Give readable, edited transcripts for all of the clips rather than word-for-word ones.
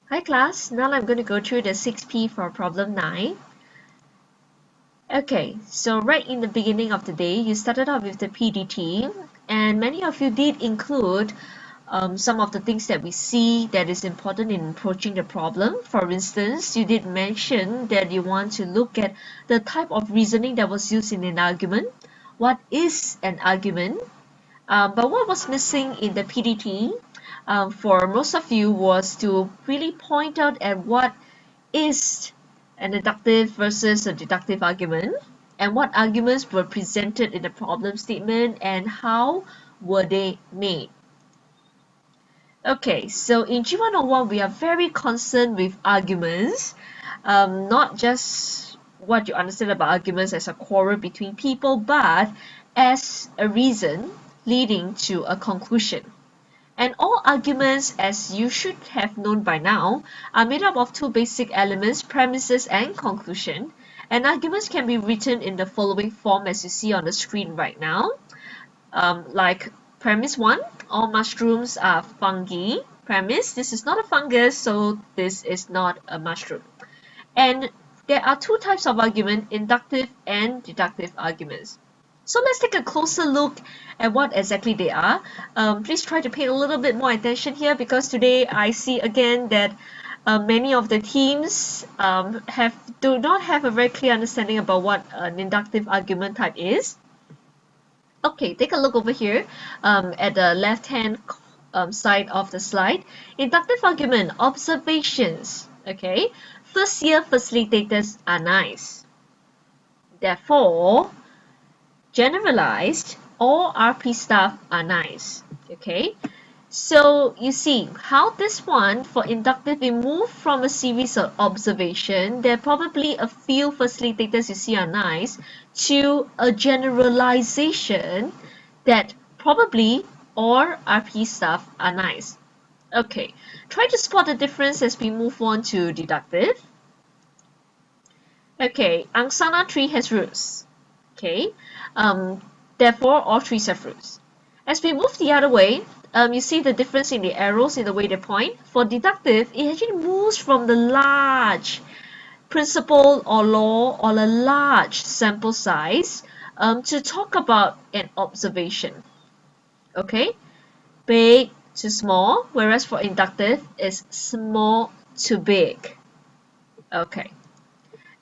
Hi class, now I'm going to go through the 6P for problem 9. Okay, so right in the beginning of the day, you started off with the PDT, and many of you did include some of the things that we see that is important in approaching the problem. For instance, you did mention that you want to look at the type of reasoning that was used in an argument. What is an argument? But what was missing in the PDT for most of you was to really point out at what is an inductive versus a deductive argument, and what arguments were presented in the problem statement and how were they made. Okay, so in G101 we are very concerned with arguments, not just what you understand about arguments as a quarrel between people, but as a reason leading to a conclusion. And all arguments, as you should have known by now, are made up of two basic elements, premises and conclusion. And arguments can be written in the following form as you see on the screen right now. Like premise 1, all mushrooms are fungi. Premise, this is not a fungus, so this is not a mushroom. And there are two types of argument, inductive and deductive arguments. So let's take a closer look at what exactly they are. Please try to pay a little bit more attention here because today I see again that many of the teams do not have a very clear understanding about what an inductive argument type is. Okay, take a look over here at the left-hand side of the slide. Inductive argument, observations. Okay, first-year facilitators are nice. Therefore, generalized, all RP staff are nice. Okay, so you see how this one for inductive we move from a series of observation, there are probably a few facilitators you see are nice, to a generalization that probably all RP staff are nice. Okay, try to spot the difference as we move on to deductive. Okay, Angsana tree has roots. Okay, therefore all trees have roots. As we move the other way, you see the difference in the arrows in the way they point. For deductive, it actually moves from the large principle or law or a large sample size to talk about an observation. Okay, big to small, whereas for inductive, it's small to big. Okay.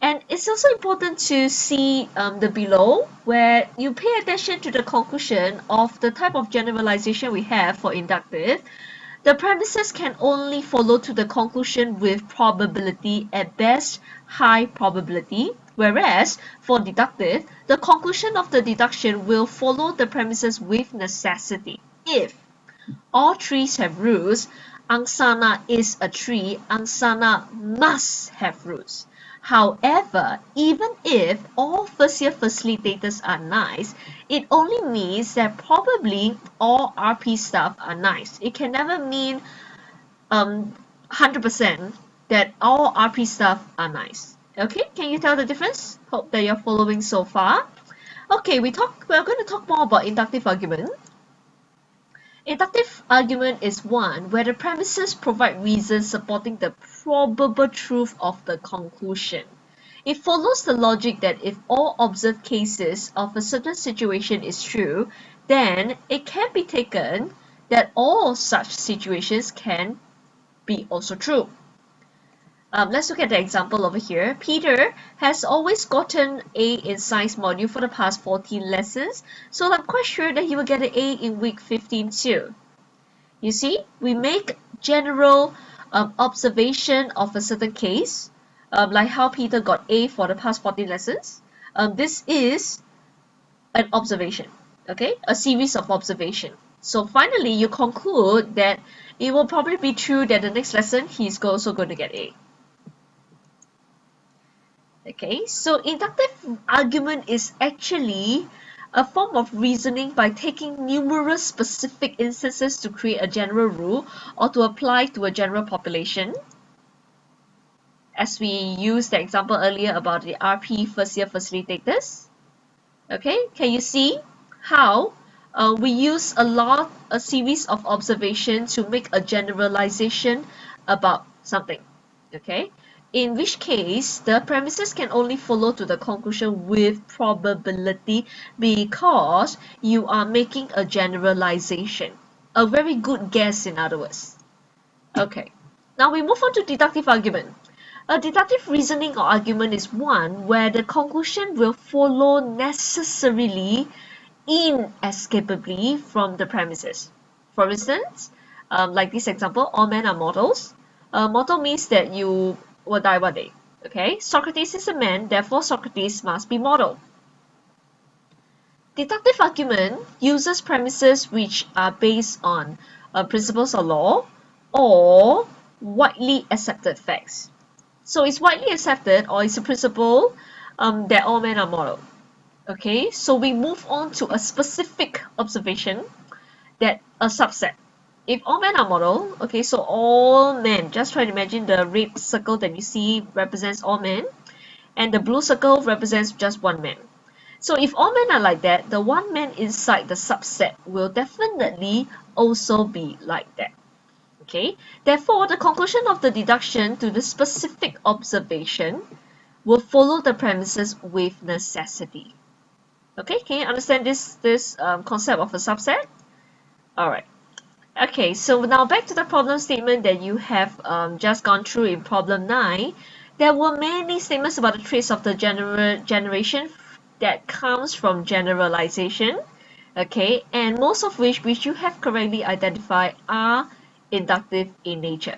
And it's also important to see the below where you pay attention to the conclusion of the type of generalization we have for inductive. The premises can only follow to the conclusion with probability, at best high probability, whereas for deductive, the conclusion of the deduction will follow the premises with necessity. If all trees have roots, Angsana is a tree, Angsana must have roots. However, even if all first-year facilitators are nice, it only means that probably all RP staff are nice. It can never mean 100% that all RP staff are nice. Okay, can you tell the difference? Hope that you're following so far. Okay, we're going to talk more about inductive argument. Inductive argument is one where the premises provide reasons supporting the probable truth of the conclusion. It follows the logic that if all observed cases of a certain situation is true, then it can be taken that all such situations can be also true. Let's look at the example over here. Peter has always gotten A in science module for the past 14 lessons, so I'm quite sure that he will get an A in week 15 too. You see, we make general observation of a certain case, like how Peter got A for the past 14 lessons. This is an observation, okay? A series of observation. So finally, you conclude that it will probably be true that the next lesson he's also going to get A. Okay, so inductive argument is actually a form of reasoning by taking numerous specific instances to create a general rule or to apply to a general population. As we used the example earlier about the RP first year facilitators. Okay, can you see how we use a series of observations to make a generalization about something, okay? In which case, the premises can only follow to the conclusion with probability because you are making a generalization, a very good guess in other words. Okay, now we move on to deductive argument. A deductive reasoning or argument is one where the conclusion will follow necessarily, inescapably from the premises. For instance, like this example, all men are mortals. Mortal means that you will die one day. Okay, Socrates is a man, therefore Socrates must be mortal. Deductive argument uses premises which are based on principles of law or widely accepted facts. So it's widely accepted or it's a principle that all men are mortal. Okay, so we move on to a specific observation that a subset. If all men are mortal, okay, so all men, just try to imagine the red circle that you see represents all men, and the blue circle represents just one man. So if all men are like that, the one man inside the subset will definitely also be like that. Okay, therefore, the conclusion of the deduction to the specific observation will follow the premises with necessity. Okay, can you understand this concept of a subset? All right. Okay, so now back to the problem statement that you have just gone through in problem 9. There were many statements about the traits of the generation that comes from generalization, okay, and most of which you have correctly identified are inductive in nature.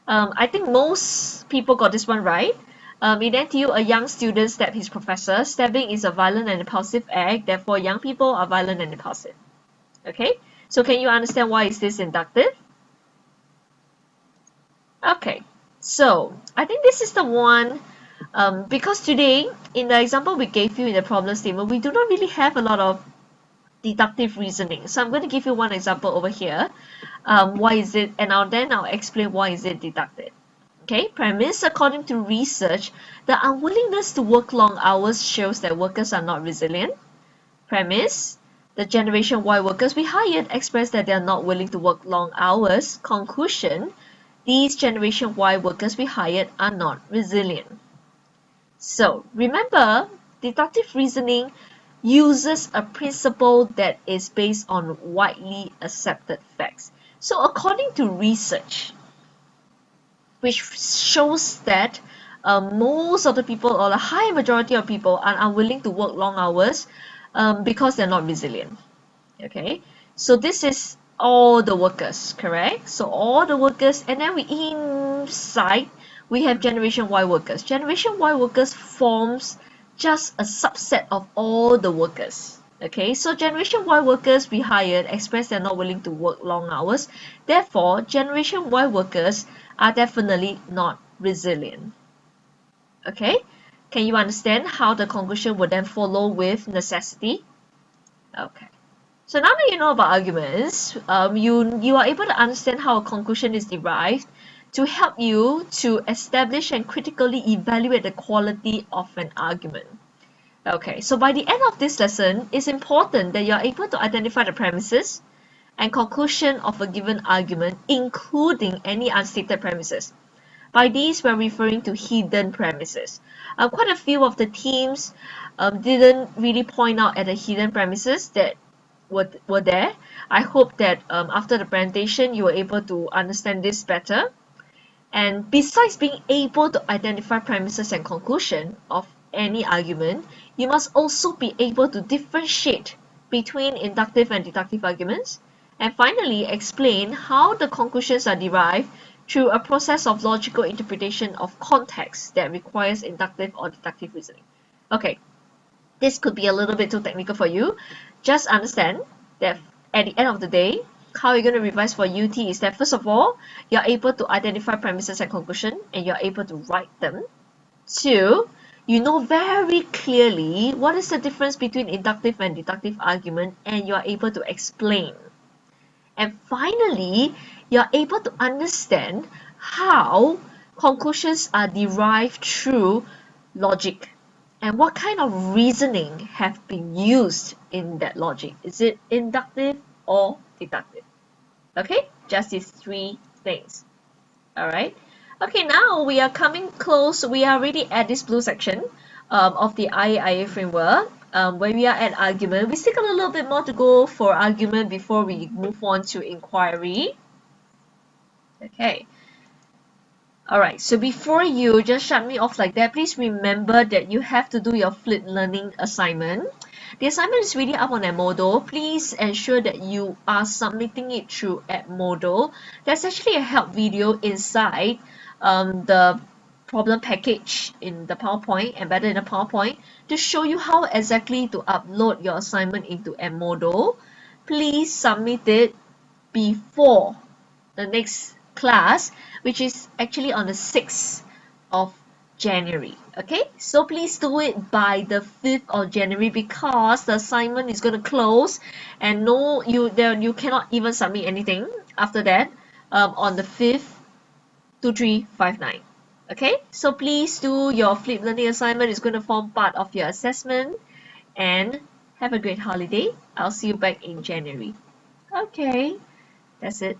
I think most people got this one right. In NTU, a young student stabbed his professor. Stabbing is a violent and impulsive act, therefore young people are violent and impulsive. Okay, so can you understand why is this inductive? Okay, so I think this is the one because today in the example we gave you in the problem statement, we do not really have a lot of deductive reasoning. So I'm going to give you one example over here. Why is it, and then I'll explain why is it deductive. Okay, premise, according to research, the unwillingness to work long hours shows that workers are not resilient. Premise, the generation Y workers we hired express that they are not willing to work long hours. Conclusion, these generation Y workers we hired are not resilient. So remember, deductive reasoning uses a principle that is based on widely accepted facts. So according to research, which shows that most of the people or a high majority of people are unwilling to work long hours because they're not resilient. Okay, so this is all the workers, correct? So all the workers, and then we inside we have generation Y workers. Generation Y workers forms just a subset of all the workers. Okay, so generation Y workers we hired express they're not willing to work long hours. Therefore, generation Y workers are definitely not resilient. Okay, can you understand how the conclusion would then follow with necessity? Okay. So now that you know about arguments, you are able to understand how a conclusion is derived to help you to establish and critically evaluate the quality of an argument. Okay, so by the end of this lesson, it's important that you are able to identify the premises and conclusion of a given argument, including any unstated premises. By these, we're referring to hidden premises. Quite a few of the teams didn't really point out at the hidden premises that were there. I hope that after the presentation, you were able to understand this better. And besides being able to identify premises and conclusion of any argument, you must also be able to differentiate between inductive and deductive arguments. And finally, explain how the conclusions are derived through a process of logical interpretation of context that requires inductive or deductive reasoning. Okay, this could be a little bit too technical for you. Just understand that at the end of the day, how you're going to revise for UT is that first of all, you're able to identify premises and conclusion and you're able to write them. 2, you know very clearly what is the difference between inductive and deductive argument and you're able to explain. And finally, you're able to understand how conclusions are derived through logic and what kind of reasoning have been used in that logic. Is it inductive or deductive? Okay, just these 3 things. All right. Okay, now we are coming close. We are already at this blue section of the IAIA framework. Where we are at argument, we still got a little bit more to go for argument before we move on to inquiry. Okay. Alright, so before you just shut me off like that, please remember that you have to do your flipped learning assignment. The assignment is really up on Edmodo. Please ensure that you are submitting it through Edmodo. There's actually a help video inside the problem package in the PowerPoint, embedded in the PowerPoint, to show you how exactly to upload your assignment into Edmodo. Please submit it before the next class, which is actually on the 6th of January. Okay, so please do it by the 5th of January because the assignment is going to close and you cannot even submit anything after that on the 5th 2359. Okay, so please do your flip learning assignment. It's going to form part of your assessment, and have a great holiday. I'll see you back in January. Okay, that's it.